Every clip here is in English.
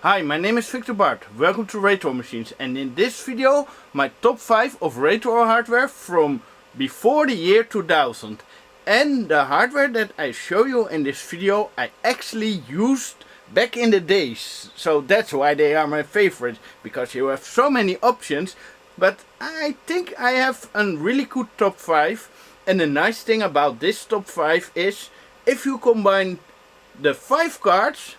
Hi, my name is Victor Bart. Welcome to Retro Machines, and in this video my top 5 of retro hardware from before the year 2000. And the hardware that I show you in this video I actually used back in the days. So that's why they are my favorite, because you have so many options. But I think I have a really good top 5. And the nice thing about this top 5 is if you combine the 5 cards,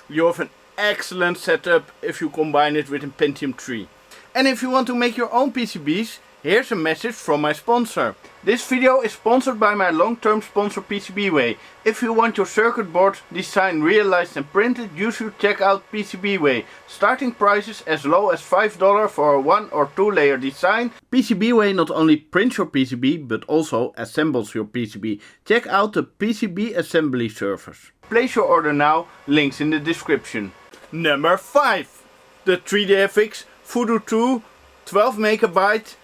you have an excellent setup if you combine it with a Pentium 3. And if you want to make your own PCBs, here's a message from my sponsor. This video is sponsored by my long-term sponsor PCBway. If you want your circuit board designed, realized and printed, you should check out PCBway. Starting prices as low as $5 for a 1 or 2 layer design. PCBway not only prints your PCB but also assembles your PCB. Check out the PCB assembly service. Place your order now, links in the description. Number 5. The 3DFX Foodo II 12 MB,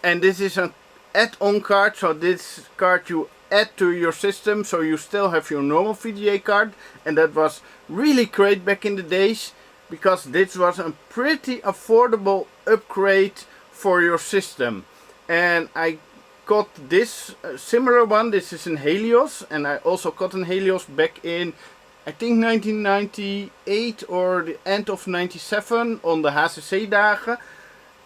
and this is an add-on card, so this card you add to your system, so you still have your normal VGA card, and that was really great back in the days, because this was a pretty affordable upgrade for your system. And I got this similar one. This is in Helios, and I also got an Helios back in I think 1998 or the end of 97 on the HCC dagen.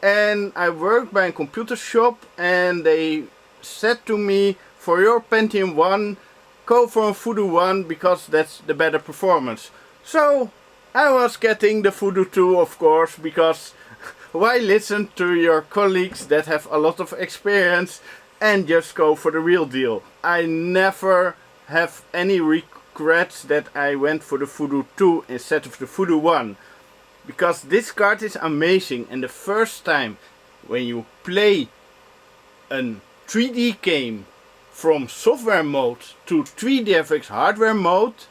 And I worked by a computer shop, and they said to me, for your Pentium 1 go for a Foodo 1 because that's the better performance. So I was getting the Foodo 2, of course, because why listen to your colleagues that have a lot of experience and just go for the real deal. I never have any regrets that I went for the Foodo 2 instead of the Foodo 1. Because this card is amazing, and the first time when you play a 3D game from software mode to 3DFX hardware mode,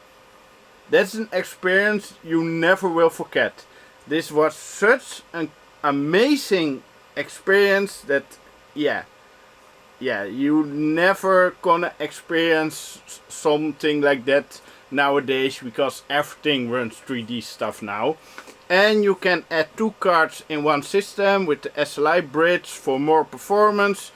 that's an experience you never will forget. This was such an amazing experience that you never gonna experience something like that nowadays, because everything runs 3D stuff now. And you can add 2 cards in one system with the SLI bridge for more performance.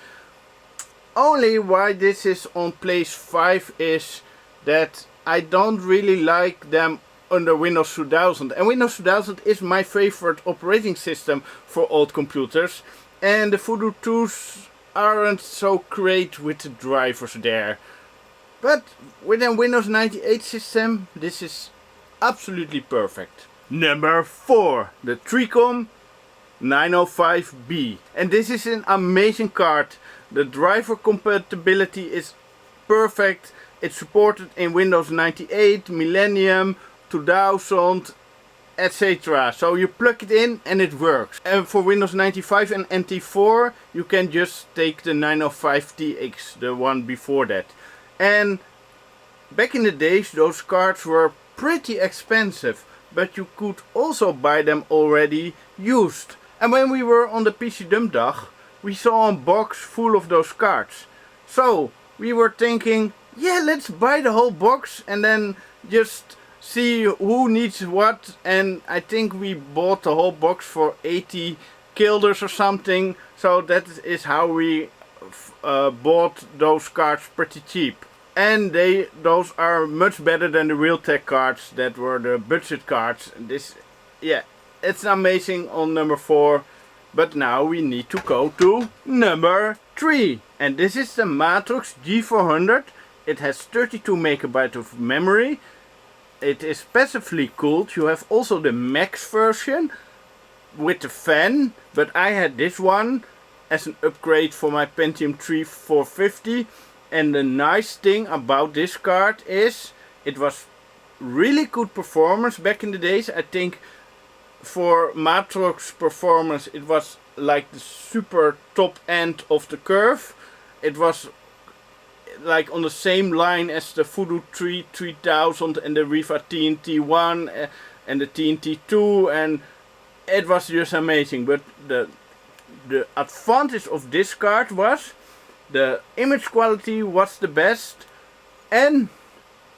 Only why this is on place 5 is that I don't really like them under Windows 2000. And Windows 2000 is my favorite operating system for old computers. And the Foodo 2s aren't so great with the drivers there. But with a Windows 98 system, this is absolutely perfect. Number 4. The Triom 905B. And this is an amazing card. The driver compatibility is perfect. It's supported in Windows 98, Millennium, 2000, etc. So you plug it in and it works. And for Windows 95 and NT4 you can just take the 905TX, the one before that. And back in the days those cards were pretty expensive, but you could also buy them already used. And when we were on the PC Dump Dag, we saw a box full of those cards. So we were thinking, yeah, let's buy the whole box and then just see who needs what. And I think we bought the whole box for 80 guilders or something. So that is how we bought those cards pretty cheap. And those are much better than the Realtek cards that were the budget cards. This, yeah, it's amazing on number 4. But now we need to go to number 3. And this is the Matrox G400. It has 32 MB of memory. It is passively cooled. You have also the max version with the fan. But I had this one as an upgrade for my Pentium 3 450. And the nice thing about this card is it was really good performance back in the days. I think for Matrox performance it was like the super top end of the curve. It was like on the same line as the Foodo 3 3000 and the Riva TNT1 and the TNT2, and it was just amazing. But the advantage of this card was the image quality was the best, and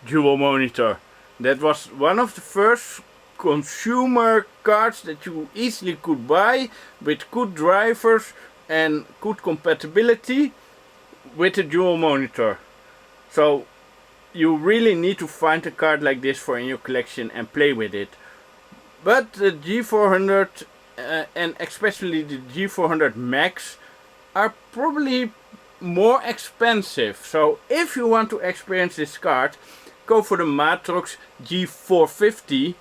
dual monitor. That was one of the first consumer cards that you easily could buy with good drivers and good compatibility with a dual monitor. So you really need to find a card like this for in your collection and play with it. But the G400 and especially the G400 Max are probably more expensive. So if you want to experience this card, go for the Matrox G400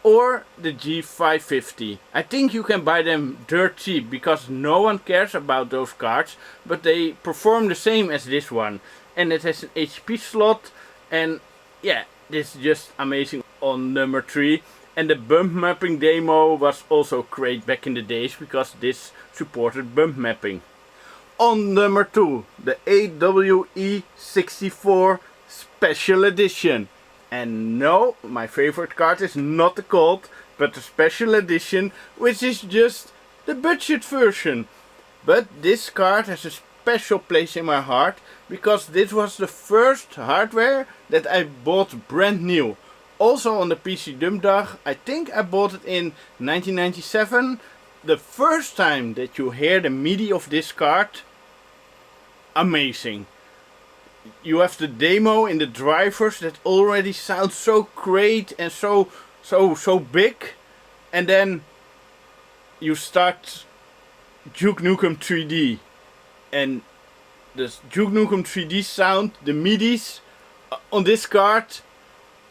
or the G500. I think you can buy them dirt cheap because no one cares about those cards, but they perform the same as this one. And it has an HP slot, and yeah, this is just amazing on number 3. And the bump mapping demo was also great back in the days because this supported bump mapping. On number 2, the AWE64 Special Edition. And no, my favorite card is not the Colt, but the Special Edition, which is just the budget version. But this card has a special place in my heart because this was the first hardware that I bought brand new. Also on the PC Dump Dag, I think I bought it in 1997. The first time that you hear the MIDI of this card, amazing. You have the demo in the drivers that already sounds so great and so big. And then you start Duke Nukem 3D. And the Duke Nukem 3D sound, the MIDIs on this card,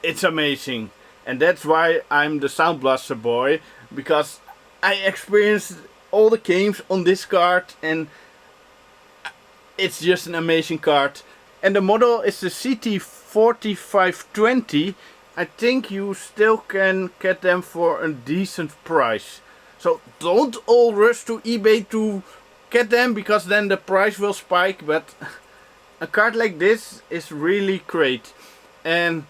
it's amazing. And that's why I'm the Sound Blaster boy, because I experienced all the games on this card and it's just an amazing card. And the model is the CT4520. I think you still can get them for a decent price. So don't all rush to eBay to get them, because then the price will spike. But a card like this is really great. And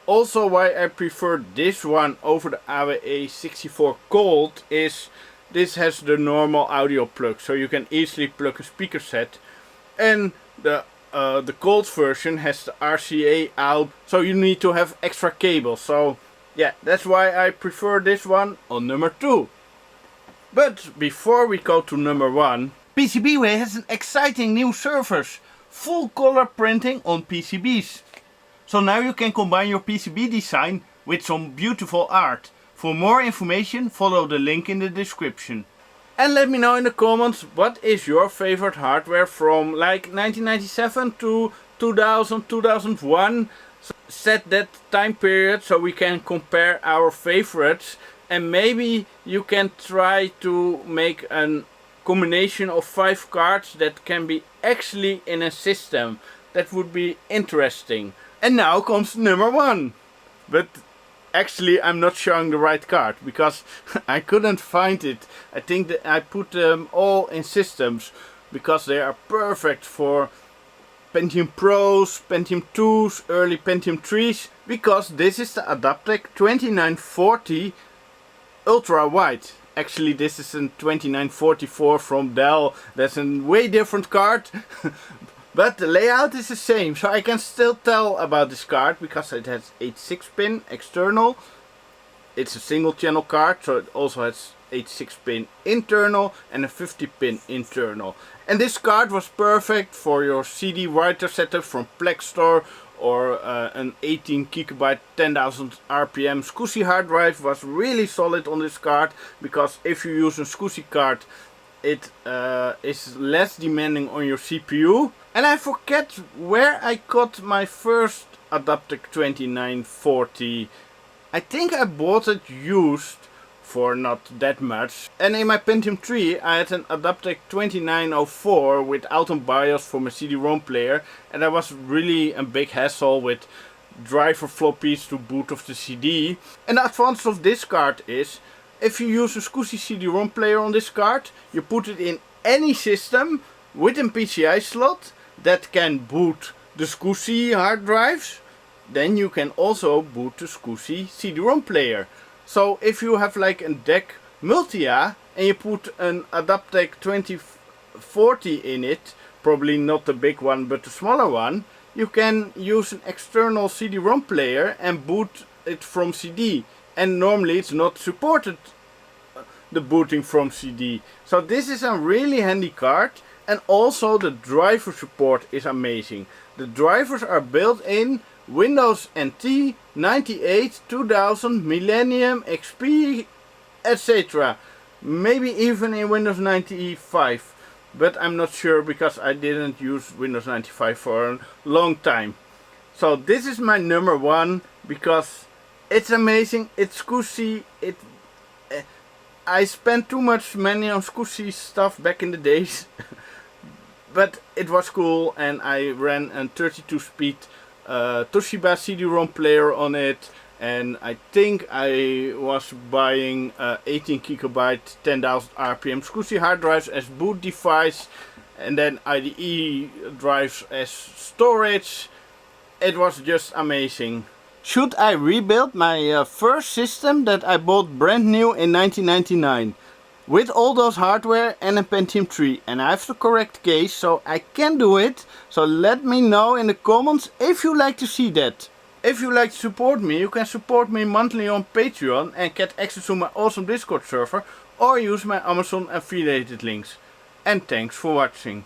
also why I prefer this one over the AWE64 Gold is this has the normal audio plug, so you can easily plug a speaker set. And the Gold version has the RCA out, so you need to have extra cables. So yeah, that's why I prefer this one on number 2. But before we go to number 1, PCBway has an exciting new service, full color printing on PCBs. So now you can combine your PCB design with some beautiful art. For more information, follow the link in the description. And let me know in the comments what is your favorite hardware from like 1997 to 2000, 2001. So set that time period so we can compare our favorites. And maybe you can try to make a combination of 5 cards that can be actually in a system. That would be interesting. And now comes number 1. But actually I'm not showing the right card because I couldn't find it. I think that I put them all in systems because they are perfect for Pentium Pros, Pentium 2s, early Pentium 3s. Because this is the Adaptec 2940 Ultra Wide. Actually this is a 2944 from Dell. That's a way different card. But the layout is the same, so I can still tell about this card because it has 8 6-pin external. It's a single channel card, so it also has 8 6-pin internal and a 50-pin internal. And this card was perfect for your CD writer setup from Plex Store, or an 18 GB 10,000 RPM SCSI hard drive was really solid on this card, because if you use a SCSI card it is less demanding on your CPU. And I forget where I got my first Adaptec 2940. I think I bought it used for not that much. And in my Pentium 3 I had an Adaptec 2904 with Autumn BIOS for my CD-ROM player, and that was really a big hassle with driver floppies to boot off the CD. And the advantage of this card is, if you use a SCSI CD-ROM player on this card, you put it in any system with a PCI slot that can boot the SCSI hard drives, then you can also boot the SCSI CD-ROM player. So if you have like a DEC Multia and you put an Adaptec 2040 in it, probably not the big one but the smaller one, you can use an external CD-ROM player and boot it from CD. and normally it's not supported, the booting from CD. So this is a really handy card, and also the driver support is amazing. The drivers are built in Windows NT, 98, 2000, Millennium, XP, etc. Maybe even in Windows 95, but I'm not sure because I didn't use Windows 95 for a long time. So this is my number one because it's amazing, it's SCSI, I spent too much money on SCSI stuff back in the days. But it was cool, and I ran a 32 speed Toshiba CD-ROM player on it, and I think I was buying 18 gigabyte 10,000 RPM SCSI hard drives as boot device, and then IDE drives as storage. It was just amazing. Should I rebuild my first system that I bought brand new in 1999? With all those hardware and a Pentium 3, and I have the correct case, so I can do it. So let me know in the comments if you like to see that. If you like to support me, you can support me monthly on Patreon and get access to my awesome Discord server, or use my Amazon affiliated links. And thanks for watching.